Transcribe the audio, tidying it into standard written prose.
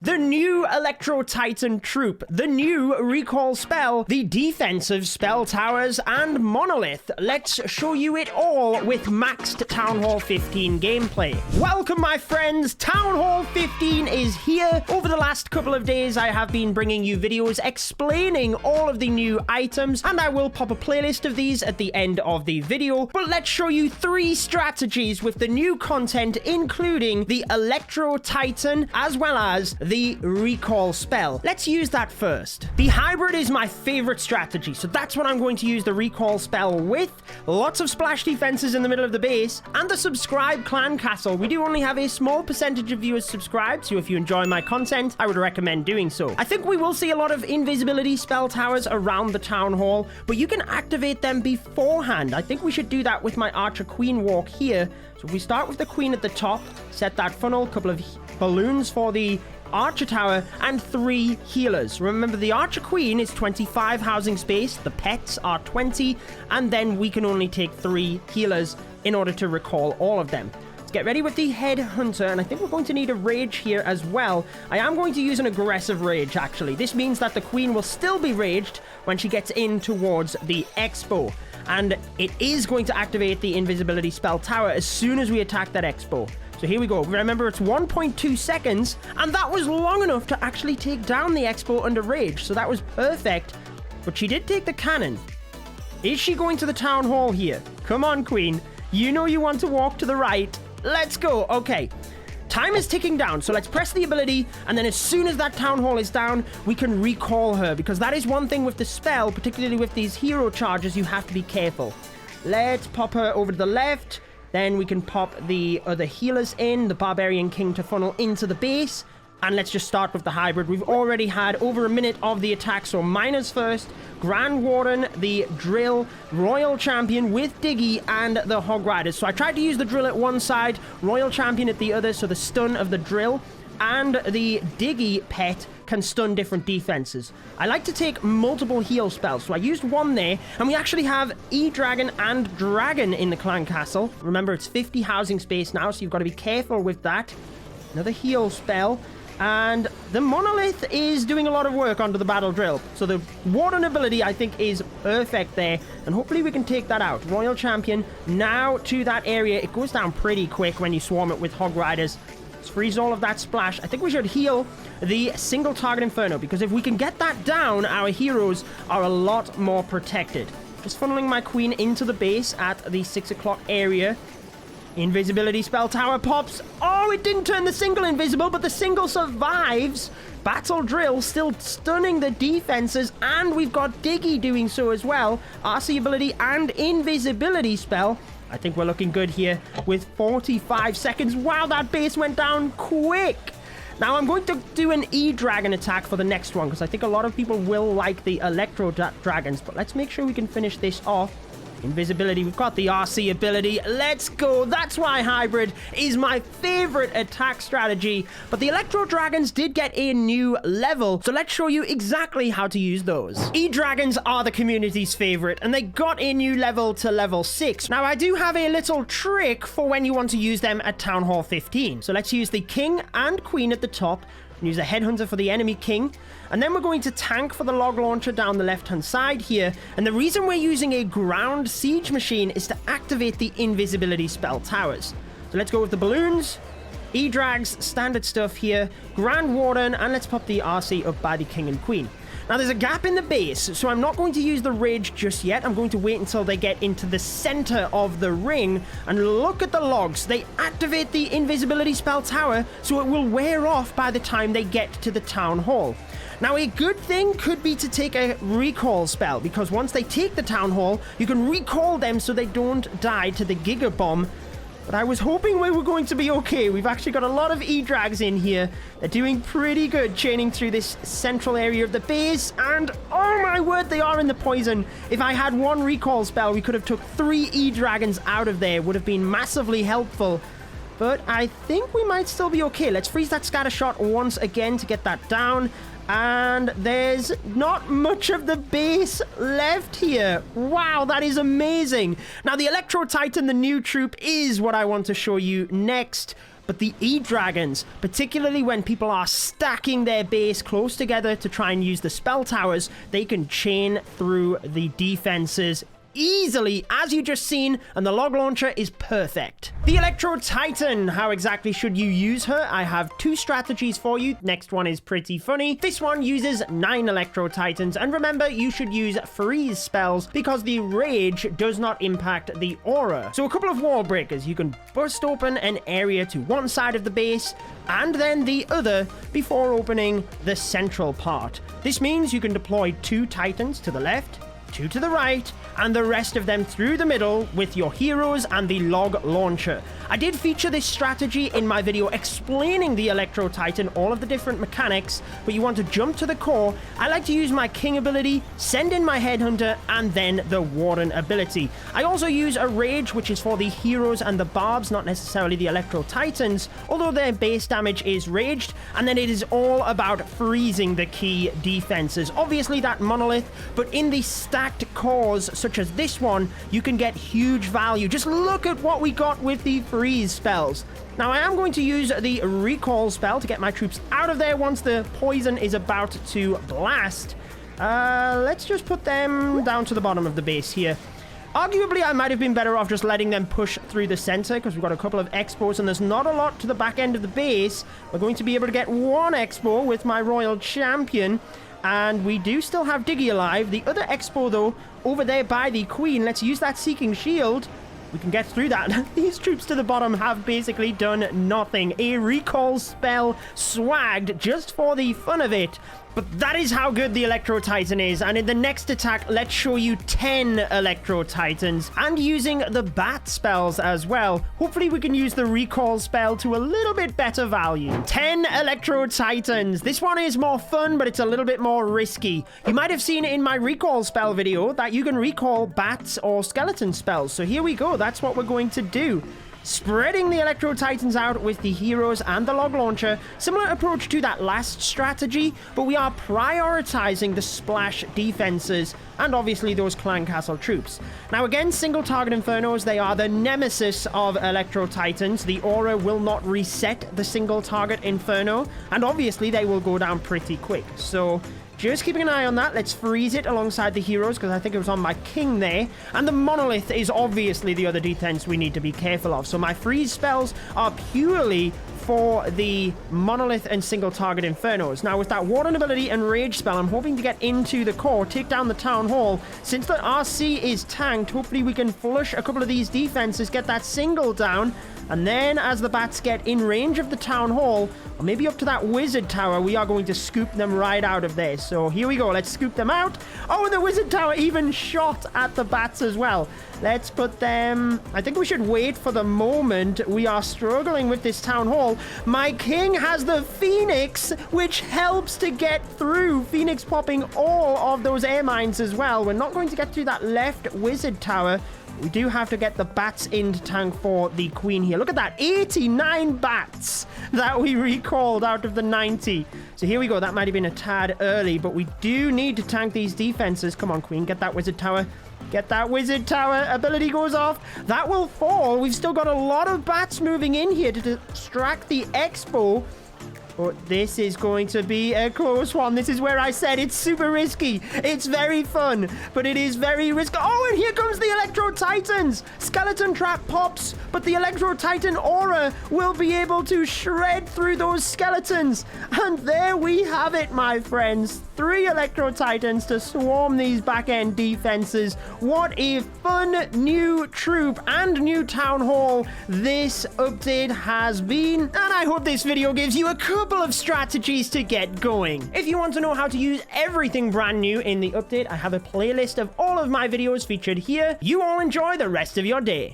The new Electro Titan troop, the new recall spell, the defensive spell towers, and Monolith. Let's show you it all with maxed Town Hall 15 gameplay. Welcome, my friends. Town Hall 15 is here. Over the last couple of days, I have been bringing you videos explaining all of the new items, and I will pop a playlist of these at the end of the video. But let's show you 3 strategies with the new content, including the Electro Titan, as well as the recall spell. Let's use that first. The Hybird is my favorite strategy, so that's what I'm going to use the recall spell with. Lots of splash defenses in the middle of the base, and the subscribe clan castle. We do only have a small percentage of viewers subscribed, so if you enjoy my content, I would recommend doing so. I think we will see a lot of invisibility spell towers around the town hall, but you can activate them beforehand. I think we should do that with my Archer Queen walk here. So if we start with the Queen at the top, set that funnel, couple of balloons for the Archer Tower, and 3 healers. Remember, the Archer Queen is 25 housing space, the pets are 20, and then we can only take 3 healers in order to recall all of them. Let's get ready with the Head Hunter, and I think we're going to need a rage here as well. I am going to use an aggressive rage, actually. This means that the Queen will still be raged when she gets in towards the Expo, and it is going to activate the invisibility spell tower as soon as we attack that Expo. So here we go. Remember, it's 1.2 seconds, and that was long enough to actually take down the Expo under rage, so that was perfect. But she did take the cannon. Is she going to the town hall here? Come on, Queen. You know you want to walk to the right. Let's go. Okay. Time is ticking down, so let's press the ability, and then as soon as that town hall is down, we can recall her, because that is one thing with the spell, particularly with these hero charges, you have to be careful. Let's pop her over to the left. Then we can pop the other healers in, the Barbarian King to funnel into the base. And let's just start with the Hybrid. We've already had over a minute of the attack, so Miners first, Grand Warden, the Drill, Royal Champion with Diggy, and the Hog Riders. So I tried to use the Drill at one side, Royal Champion at the other, so the stun of the Drill and the Diggy pet can stun different defenses. I like to take multiple heal spells, so I used one there, and we actually have E-Dragon and Dragon in the clan castle. Remember, it's 50 housing space now, so you've got to be careful with that. Another heal spell, and the Monolith is doing a lot of work onto the Battle Drill, so the Warden ability, I think, is perfect there, and hopefully we can take that out. Royal Champion now to that area. It goes down pretty quick when you swarm it with Hog Riders. Let's freeze all of that splash. I think we should heal the single target Inferno, because if we can get that down, our heroes are a lot more protected. Just funneling my Queen into the base at the 6 o'clock area. Invisibility spell tower pops. Oh, it didn't turn the single invisible, but the single survives. Battle Drill still stunning the defenses, and we've got Diggy doing so as well. RC ability and invisibility spell. I think we're looking good here with 45 seconds. Wow, that base went down quick. Now, I'm going to do an E-Dragon attack for the next one, because I think a lot of people will like the Electro Dragons. But let's make sure we can finish this off. Invisibility, we've got the RC ability. Let's go. That's why Hybrid is my favorite attack strategy. But the Electro Dragons did get a new level, so let's show you exactly how to use those. E-Dragons are the community's favorite, and they got a new level to level 6. Now, I do have a little trick for when you want to use them at Town Hall 15. So let's use the King and Queen at the top, and use a Headhunter for the enemy King, and then we're going to tank for the log launcher down the left hand side here. And the reason we're using a ground siege machine is to activate the invisibility spell towers. So let's go with the balloons, E-Drags, standard stuff here, Grand Warden, and let's pop the RC up by the King and Queen. Now, there's a gap in the base, so I'm not going to use the rage just yet. I'm going to wait until they get into the center of the ring. And look at the logs. They activate the invisibility spell tower, so it will wear off by the time they get to the town hall. Now, a good thing could be to take a recall spell, because once they take the town hall, you can recall them so they don't die to the Giga Bomb. But I was hoping we were going to be okay. We've actually got a lot of E-Drags in here. They're doing pretty good chaining through this central area of the base. And, oh my word, they are in the poison. If I had one recall spell, we could have took 3 E-Dragons out of there. Would have been massively helpful. But I think we might still be okay. Let's freeze that scatter shot once again to get that down. And there's not much of the base left here. Wow, that is amazing. Now, the Electro Titan, the new troop, is what I want to show you next. but the E-Dragons, particularly when people are stacking their base close together to try and use the spell towers, they can chain through the defenses easily, as you just seen, and the log launcher is perfect. The Electro Titan, how exactly should you use her? I have 2 strategies for you. Next one is pretty funny. This one uses 9 Electro Titans, and remember, you should use freeze spells because the rage does not impact the aura. So a couple of wall breakers. You can bust open an area to one side of the base and then the other before opening the central part. This means you can deploy 2 Titans to the left, 2 to the right, and the rest of them through the middle with your heroes and the log launcher. I did feature this strategy in my video explaining the Electro Titan, all of the different mechanics, but you want to jump to the core. I like to use my King ability, send in my Headhunter, and then the Warden ability. I also use a Rage, which is for the heroes and the barbs, not necessarily the Electro Titans, although their base damage is raged, and then it is all about freezing the key defenses. Obviously that Monolith, but in the stacked cores, such as this one, you can get huge value. Just look at what we got with the freeze spells. Now, I am going to use the recall spell to get my troops out of there once the poison is about to blast. Let's just put them down to the bottom of the base here. Arguably, I might have been better off just letting them push through the center because we've got a couple of expos and there's not a lot to the back end of the base. We're going to be able to get 1 expo with my Royal Champion. And we do still have Diggy alive. The other expo, though, over there by the Queen. Let's use that Seeking Shield. We can get through that. These troops to the bottom have basically done nothing. A recall spell swagged just for the fun of it. But that is how good the Electro Titan is. And in the next attack, let's show you 10 Electro Titans. And using the bat spells as well. Hopefully we can use the recall spell to a little bit better value. 10 Electro Titans. This one is more fun, but it's a little bit more risky. You might have seen in my recall spell video that you can recall bats or skeleton spells. So here we go. That's what we're going to do. Spreading the Electro Titans out with the heroes and the log launcher. Similar approach to that last strategy, but we are prioritizing the splash defenses and obviously those clan castle troops. Now again, single target infernos, they are the nemesis of Electro Titans. The aura will not reset the single target inferno, and obviously they will go down pretty quick. So just keeping an eye on that. Let's freeze it alongside the heroes because I think it was on my king there. And the Monolith is obviously the other defense we need to be careful of. So my freeze spells are purely for the Monolith and single target infernos. Now with that Warden ability and Rage spell, I'm hoping to get into the core, take down the Town Hall. Since the RC is tanked, hopefully we can flush a couple of these defenses, get that single down. And then as the bats get in range of the Town Hall, or maybe up to that Wizard Tower, we are going to scoop them right out of there. So here we go. Let's scoop them out. Oh, and the Wizard Tower even shot at the bats as well. Let's put them... I think we should wait for the moment. We are struggling with this Town Hall. My king has the Phoenix, which helps to get through. Phoenix popping all of those air mines as well. We're not going to get through that left Wizard Tower. We do have to get the bats into tank for the Queen here. Look at that. 89 bats that we recalled out of the 90. So here we go. That might have been a tad early, but we do need to tank these defenses. Come on, Queen. Get that Wizard Tower. Get that Wizard Tower. Ability goes off. That will fall. We've still got a lot of bats moving in here to distract the Expo. But this is going to be a close one. This is where I said it's super risky. It's very fun, but it is very risky. Oh, and here comes the Electro Titans. Skeleton Trap pops, but the Electro Titan aura will be able to shred through those skeletons. And there we have it, my friends. 3 Electro Titans to swarm these back-end defenses. What a fun new troop and new Town Hall this update has been. And I hope this video gives you a couple of strategies to get going. If you want to know how to use everything brand new in the update, I have a playlist of all of my videos featured here. You all enjoy the rest of your day.